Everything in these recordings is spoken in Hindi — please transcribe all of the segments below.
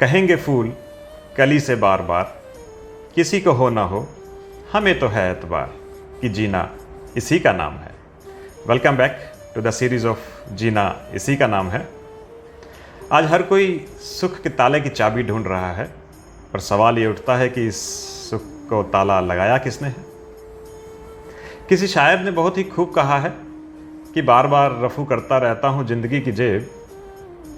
कहेंगे फूल कली से बार बार, किसी को हो ना हो हमें तो है एतबार कि जीना इसी का नाम है। Welcome back to the series of Jeena Isi का नाम है। आज हर कोई सुख के ताले की चाबी ढूंढ रहा है, पर सवाल ये उठता है कि इस सुख को ताला लगाया किसने है। किसी शायर ने बहुत ही खूब कहा है कि बार बार रफू करता रहता हूँ ज़िंदगी की जेब,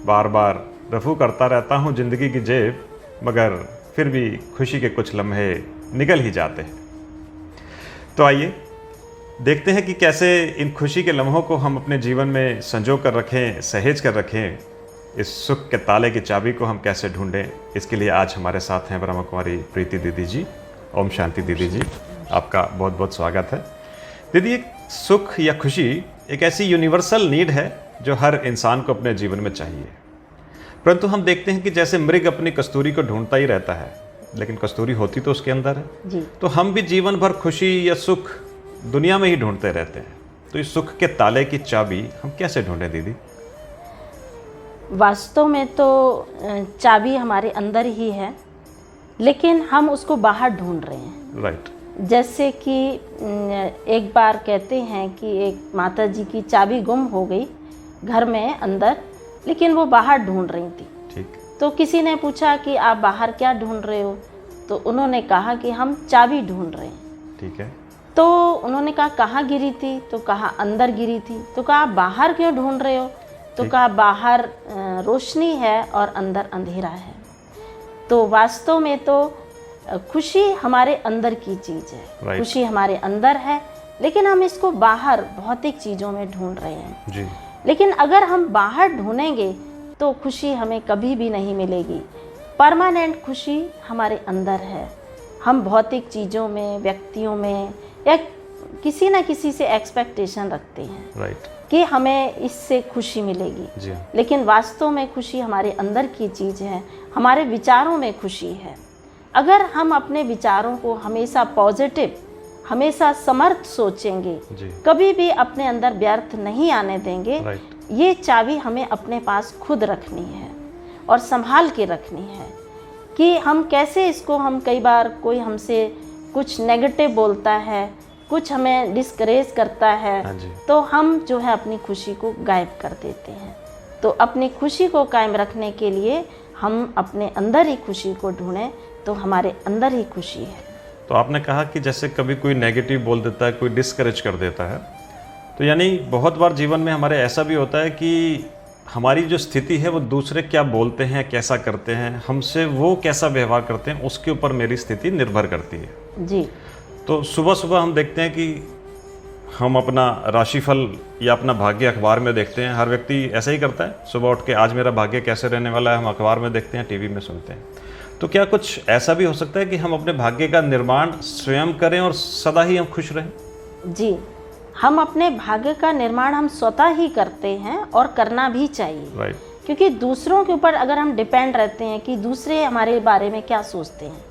बार बार रफू करता रहता हूँ ज़िंदगी की जेब, मगर फिर भी खुशी के कुछ लम्हे निकल ही जाते हैं। तो आइए देखते हैं कि कैसे इन खुशी के लम्हों को हम अपने जीवन में संजो कर रखें, सहेज कर रखें। इस सुख के ताले की चाबी को हम कैसे ढूंढें, इसके लिए आज हमारे साथ हैं ब्रह्मा कुमारी प्रीति दीदी जी। ओम शांति दीदी जी, आपका बहुत बहुत स्वागत है। दीदी, एक सुख या खुशी एक ऐसी यूनिवर्सल नीड है जो हर इंसान को अपने जीवन में चाहिए, परंतु हम देखते हैं कि जैसे मृग अपनी कस्तूरी को ढूंढता ही रहता है, लेकिन कस्तूरी होती तो उसके अंदर है जी। तो हम भी जीवन भर खुशी या सुख दुनिया में ही ढूंढते रहते हैं। तो इस सुख के ताले की चाबी हम कैसे ढूंढें दीदी? वास्तव में तो चाबी हमारे अंदर ही है, लेकिन हम उसको बाहर ढूंढ रहे हैं। राइट। जैसे कि एक बार कहते हैं कि एक माता जी की चाबी गुम हो गई घर में अंदर, लेकिन वो बाहर ढूंढ रही थी। ठीक। तो किसी ने पूछा कि आप बाहर क्या ढूंढ रहे हो, तो उन्होंने कहा कि हम चाबी ढूंढ रहे हैं। ठीक है। तो उन्होंने कहा कहाँ गिरी थी, तो कहा अंदर गिरी थी। तो कहा बाहर क्यों ढूंढ रहे हो, तो कहा बाहर रोशनी है और अंदर अंधेरा है। तो वास्तव में तो खुशी हमारे अंदर की चीज़ है। खुशी हमारे अंदर है, लेकिन हम इसको बाहर भौतिक चीज़ों में ढूंढ रहे हैं जी। लेकिन अगर हम बाहर ढूंढेंगे तो खुशी हमें कभी भी नहीं मिलेगी। परमानेंट खुशी हमारे अंदर है। हम भौतिक चीज़ों में, व्यक्तियों में या किसी न किसी से एक्सपेक्टेशन रखते हैं कि हमें इससे खुशी मिलेगी जी। लेकिन वास्तव में खुशी हमारे अंदर की चीज़ है, हमारे विचारों में खुशी है। अगर हम अपने विचारों को हमेशा पॉजिटिव, हमेशा समर्थ सोचेंगे, कभी भी अपने अंदर व्यर्थ नहीं आने देंगे, ये चाबी हमें अपने पास खुद रखनी है और संभाल के रखनी है कि हम कैसे इसको, हम कई बार कोई हमसे कुछ नेगेटिव बोलता है, कुछ हमें डिस्करेज करता है, तो हम जो है अपनी खुशी को गायब कर देते हैं। तो अपनी खुशी को कायम रखने के लिए हम अपने अंदर ही खुशी को ढूंढें, तो हमारे अंदर ही खुशी है। तो आपने कहा कि जैसे कभी कोई नेगेटिव बोल देता है, कोई डिस्करेज कर देता है, तो यानी बहुत बार जीवन में हमारे ऐसा भी होता है कि हमारी जो स्थिति है वो दूसरे क्या बोलते हैं, कैसा करते हैं, हमसे वो कैसा व्यवहार करते हैं, उसके ऊपर मेरी स्थिति निर्भर करती है जी। तो सुबह सुबह हम देखते हैं कि हम अपना राशिफल या अपना भाग्य अखबार में देखते हैं। हर व्यक्ति ऐसा ही करता है, सुबह उठ के आज मेरा भाग्य कैसे रहने वाला है हम अखबार में देखते हैं, टीवी में सुनते हैं। तो क्या कुछ ऐसा भी हो सकता है कि हम अपने भाग्य का निर्माण स्वयं करें और सदा ही हम खुश रहें? जी, हम अपने भाग्य का निर्माण हम स्वतः ही करते हैं और करना भी चाहिए। राइट। क्योंकि दूसरों के ऊपर अगर हम डिपेंड रहते हैं कि दूसरे हमारे बारे में क्या सोचते हैं,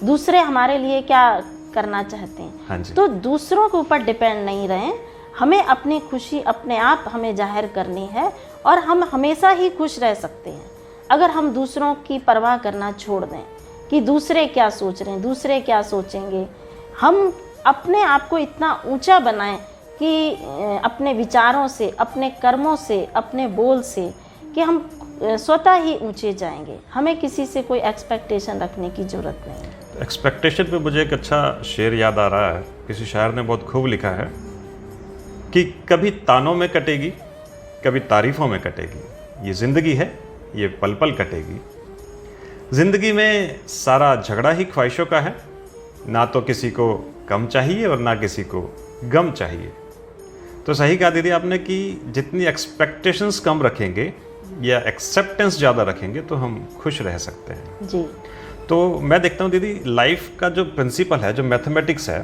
दूसरे हमारे लिए क्या करना चाहते हैं, हाँ जी। तो दूसरों के ऊपर डिपेंड नहीं रहें। हमें अपनी खुशी अपने आप हमें जाहिर करनी है और हम हमेशा ही खुश रह सकते हैं अगर हम दूसरों की परवाह करना छोड़ दें कि दूसरे क्या सोच रहे हैं, दूसरे क्या सोचेंगे। हम अपने आप को इतना ऊंचा बनाएं कि अपने विचारों से, अपने कर्मों से, अपने बोल से, कि हम स्वतः ही ऊंचे जाएंगे। हमें किसी से कोई एक्सपेक्टेशन रखने की ज़रूरत नहीं है। एक्सपेक्टेशन पे मुझे एक अच्छा शेर याद आ रहा है, किसी शायर ने बहुत खूब लिखा है कि कभी तानों में कटेगी, कभी तारीफ़ों में कटेगी, ये ज़िंदगी है, ये पल पल कटेगी। ज़िंदगी में सारा झगड़ा ही ख्वाहिशों का है, ना तो किसी को कम चाहिए और ना किसी को गम चाहिए। तो सही कहा दीदी आपने कि जितनी एक्सपेक्टेशंस कम रखेंगे या एक्सेप्टेंस ज़्यादा रखेंगे तो हम खुश रह सकते हैं जी। तो मैं देखता हूँ दीदी, लाइफ का जो प्रिंसिपल है, जो मैथमेटिक्स है,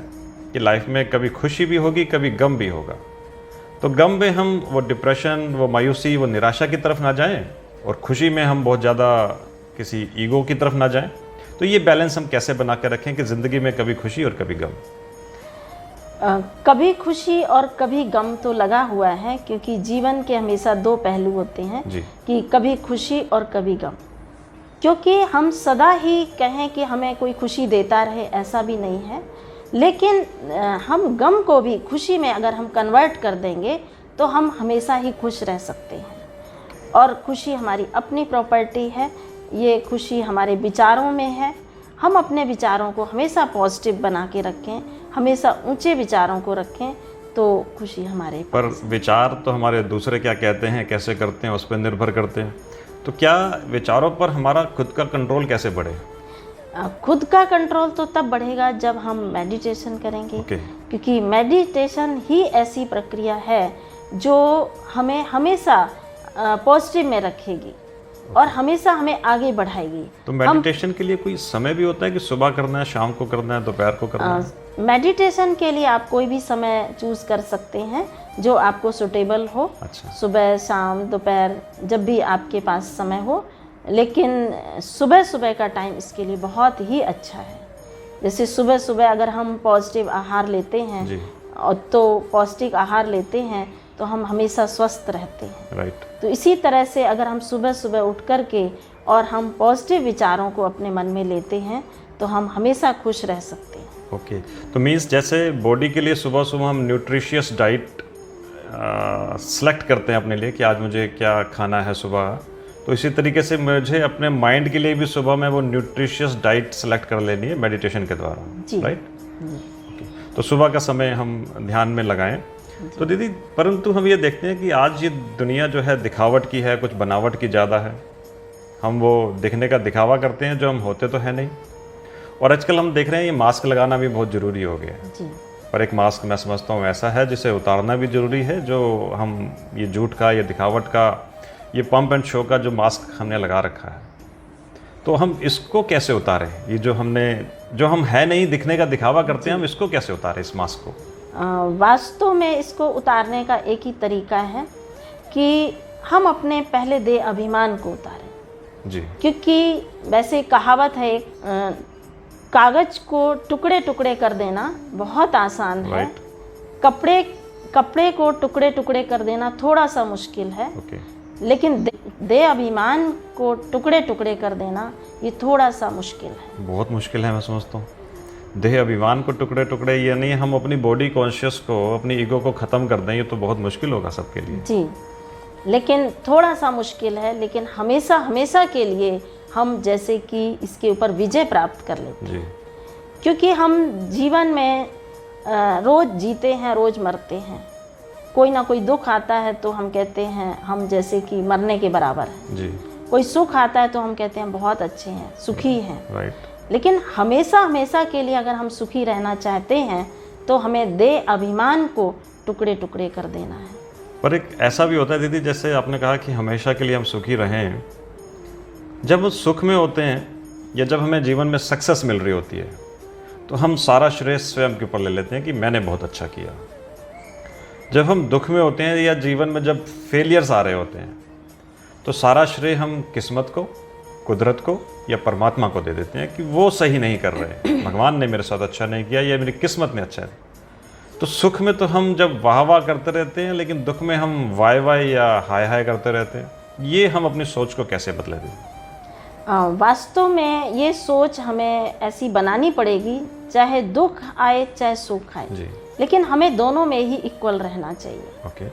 कि लाइफ में कभी खुशी भी होगी, कभी गम भी होगा। तो गम में हम वो डिप्रेशन, वो मायूसी, वो निराशा की तरफ ना जाएं और खुशी में हम बहुत ज़्यादा किसी ईगो की तरफ ना जाएं। तो ये बैलेंस हम कैसे बना के रखें कि ज़िंदगी में कभी खुशी और कभी गम? कभी खुशी और कभी गम तो लगा हुआ है, क्योंकि जीवन के हमेशा दो पहलू होते हैं कि कभी खुशी और कभी गम। क्योंकि हम सदा ही कहें कि हमें कोई खुशी देता रहे, ऐसा भी नहीं है, लेकिन हम गम को भी खुशी में अगर हम कन्वर्ट कर देंगे तो हम हमेशा ही खुश रह सकते हैं। और खुशी हमारी अपनी प्रॉपर्टी है, ये खुशी हमारे विचारों में है। हम अपने विचारों को हमेशा पॉजिटिव बना के रखें, हमेशा ऊंचे विचारों को रखें, तो खुशी हमारे पर विचार तो हमारे दूसरे क्या कहते हैं, कैसे करते हैं, उस पर निर्भर करते हैं। तो क्या विचारों पर हमारा खुद का कंट्रोल कैसे बढ़े? खुद का कंट्रोल तो तब बढ़ेगा जब हम मेडिटेशन करेंगे। क्योंकि मेडिटेशन ही ऐसी प्रक्रिया है जो हमें हमेशा पॉजिटिव में रखेगी और हमेशा हमें आगे बढ़ाएगी। तो मेडिटेशन के लिए कोई समय भी होता है कि सुबह करना है, शाम को करना है, दोपहर को करना है? मेडिटेशन के लिए आप कोई भी समय चूज कर सकते हैं जो आपको सुटेबल हो। अच्छा। सुबह, शाम, दोपहर, जब भी आपके पास समय हो, लेकिन सुबह सुबह का टाइम इसके लिए बहुत ही अच्छा है। जैसे सुबह सुबह अगर हम पॉजिटिव आहार लेते हैं जी। और तो पौष्टिक आहार लेते हैं तो हम हमेशा स्वस्थ रहते हैं। राइट। तो इसी तरह से अगर हम सुबह सुबह उठ कर के और हम पॉजिटिव विचारों को अपने मन में लेते हैं तो हम हमेशा खुश रह सकते हैं। ओके। तो मीन्स जैसे बॉडी के लिए सुबह सुबह हम न्यूट्रिशियस डाइट सेलेक्ट करते हैं अपने लिए कि आज मुझे क्या खाना है सुबह, तो इसी तरीके से मुझे अपने माइंड के लिए भी सुबह में वो न्यूट्रिशियस डाइट सेलेक्ट कर लेनी है मेडिटेशन के द्वारा। जी। राइट। ओके। तो सुबह का समय हम ध्यान में लगाएं। तो दीदी, परंतु हम ये देखते हैं कि आज ये दुनिया जो है दिखावट की है, कुछ बनावट की ज़्यादा है। हम वो दिखने का दिखावा करते हैं जो हम होते तो है नहीं। और आजकल हम देख रहे हैं ये मास्क लगाना भी बहुत ज़रूरी हो गया है। जी। पर एक मास्क मैं समझता हूँ ऐसा है जिसे उतारना भी ज़रूरी है, जो हम ये झूठ का, ये दिखावट का, ये पंप एंड शो का जो मास्क हमने लगा रखा है, तो हम इसको कैसे उतारें? ये जो हम है नहीं, दिखने का दिखावा करते हैं, हम इसको कैसे उतारें इस मास्क को? वास्तव में इसको उतारने का एक ही तरीका है कि हम अपने पहले देह अभिमान को उतारें। जी। क्योंकि वैसे कहावत है, कागज को टुकड़े टुकड़े कर देना बहुत आसान है। कपड़े को टुकड़े टुकड़े कर देना थोड़ा सा मुश्किल है। लेकिन देह अभिमान को टुकड़े टुकड़े कर देना ये थोड़ा सा मुश्किल है। बहुत मुश्किल है, मैं समझता हूँ। देह अभिमान को टुकड़े टुकड़े, यानी हम अपनी बॉडी कॉन्शियस को, अपनी ईगो को ख़त्म कर दें, ये तो बहुत मुश्किल होगा सबके लिए। जी, लेकिन थोड़ा सा मुश्किल है, लेकिन हमेशा हमेशा के लिए हम जैसे कि इसके ऊपर विजय प्राप्त कर लेते हैं। क्योंकि हम जीवन में रोज़ जीते हैं, रोज़ मरते हैं। कोई ना कोई दुख आता है तो हम कहते हैं हम जैसे कि मरने के बराबर हैं। जी। कोई सुख आता है तो हम कहते हैं बहुत अच्छे हैं, सुखी हैं। राइट। लेकिन हमेशा हमेशा के लिए अगर हम सुखी रहना चाहते हैं तो हमें देह अभिमान को टुकड़े टुकड़े कर देना है। पर एक ऐसा भी होता है दीदी, जैसे आपने कहा कि हमेशा के लिए हम सुखी रहें, जब हम सुख में होते हैं या जब हमें जीवन में सक्सेस मिल रही होती है तो हम सारा श्रेय स्वयं के ऊपर ले लेते हैं कि मैंने बहुत अच्छा किया। जब हम दुख में होते हैं या जीवन में जब फेलियर्स आ रहे होते हैं तो सारा श्रेय हम किस्मत को, कुदरत को या परमात्मा को दे देते हैं कि वो सही नहीं कर रहे, भगवान ने मेरे साथ अच्छा नहीं किया या मेरी किस्मत में अच्छा है। तो सुख में तो हम जब वाह वाह करते रहते हैं, लेकिन दुख में हम वाय वाय या हाय हाय करते रहते हैं। ये हम अपनी सोच को कैसे बदले दें? वास्तव में ये सोच हमें ऐसी बनानी पड़ेगी, चाहे दुख आए चाहे सुख आए, लेकिन हमें दोनों में ही इक्वल रहना चाहिए।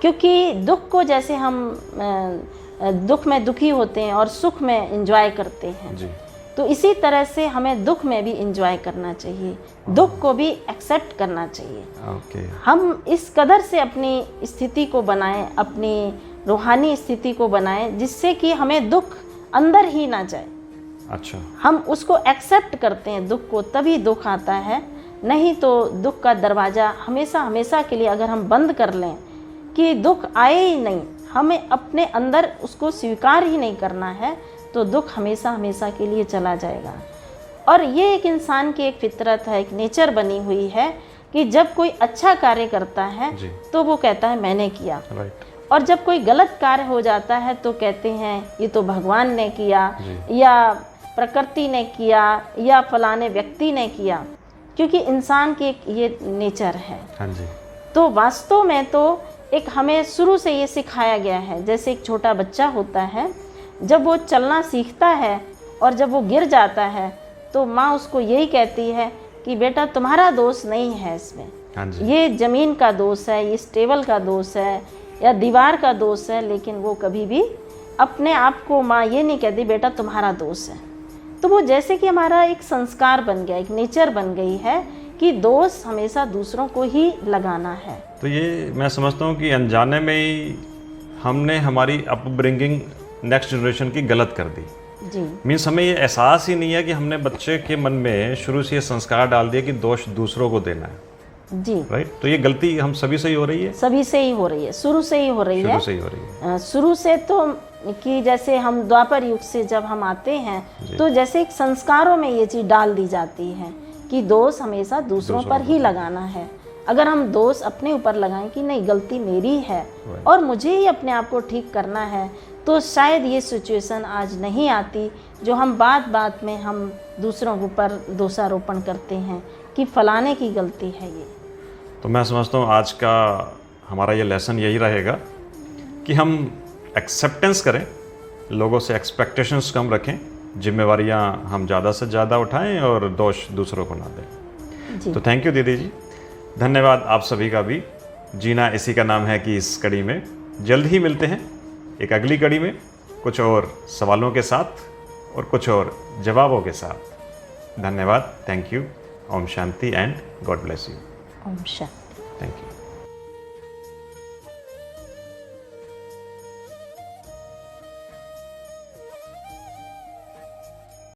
क्योंकि दुख को जैसे हम दुख में दुखी होते हैं और सुख में एंजॉय करते हैं, तो इसी तरह से हमें दुख में भी एंजॉय करना चाहिए, दुख को भी एक्सेप्ट करना चाहिए। हम इस कदर से अपनी स्थिति को बनाएं, अपनी रूहानी स्थिति को बनाएं, जिससे कि हमें दुख अंदर ही ना जाए। अच्छा। हम उसको एक्सेप्ट करते हैं दुख को, तभी दुख आता है। नहीं तो दुख का दरवाज़ा हमेशा हमेशा के लिए अगर हम बंद कर लें कि दुख आए ही नहीं, हमें अपने अंदर उसको स्वीकार ही नहीं करना है, तो दुख हमेशा हमेशा के लिए चला जाएगा। और ये एक इंसान की एक फितरत है, एक नेचर बनी हुई है कि जब कोई अच्छा कार्य करता है तो वो कहता है मैंने किया, और जब कोई गलत कार्य हो जाता है तो कहते हैं ये तो भगवान ने किया या प्रकृति ने किया या फलाने व्यक्ति ने किया, क्योंकि इंसान की एक ये नेचर है। हाँ जी। तो वास्तव में तो एक हमें शुरू से ये सिखाया गया है, जैसे एक छोटा बच्चा होता है, जब वो चलना सीखता है और जब वो गिर जाता है तो माँ उसको यही कहती है कि बेटा तुम्हारा दोष नहीं है इसमें, हाँ जी, ये ज़मीन का दोष है, इस टेबल का दोष है या दीवार का दोष है, लेकिन वो कभी भी अपने आप को माँ ये नहीं कहती बेटा तुम्हारा दोष है। तो वो जैसे कि हमारा एक संस्कार बन गया, एक नेचर बन गई है कि दोष हमेशा दूसरों को ही लगाना है। तो ये मैं समझता हूँ कि अनजाने में ही हमने हमारी अपब्रिंगिंग नेक्स्ट जनरेशन की गलत कर दी। जी मीन्स हमें ये एहसास ही नहीं है कि हमने बच्चे के मन में शुरू से ये संस्कार डाल दिया कि दोष दूसरों को देना है, जी, राइट। तो ये गलती हम सभी से ही हो रही है, सभी से ही हो रही है, शुरू से ही हो रही है। शुरू से ही हो रही है। शुरू से तो कि जैसे हम द्वापर युग से जब हम आते हैं तो जैसे एक संस्कारों में ये चीज़ डाल दी जाती है कि दोष हमेशा दूसरों पर ही लगाना है। अगर हम दोष अपने ऊपर लगाएं कि नहीं गलती मेरी है और मुझे ही अपने आप को ठीक करना है, तो शायद ये सिचुएशन आज नहीं आती जो हम बात बात में हम दूसरों के ऊपर दोषारोपण करते हैं कि फलाने की गलती है ये। तो मैं समझता हूँ आज का हमारा ये लेसन यही रहेगा कि हम एक्सेप्टेंस करें, लोगों से एक्सपेक्टेशंस कम रखें, जिम्मेवारियाँ हम ज़्यादा से ज़्यादा उठाएं और दोष दूसरों को ना दें। जी तो थैंक यू दीदी जी, धन्यवाद आप सभी का भी। जीना इसी का नाम है कि इस कड़ी में जल्द ही मिलते हैं एक अगली कड़ी में कुछ और सवालों के साथ और कुछ और जवाबों के साथ। धन्यवाद, थैंक यू, ओम शांति एंड गॉड ब्लेस यू। ओम शांति। Thank you.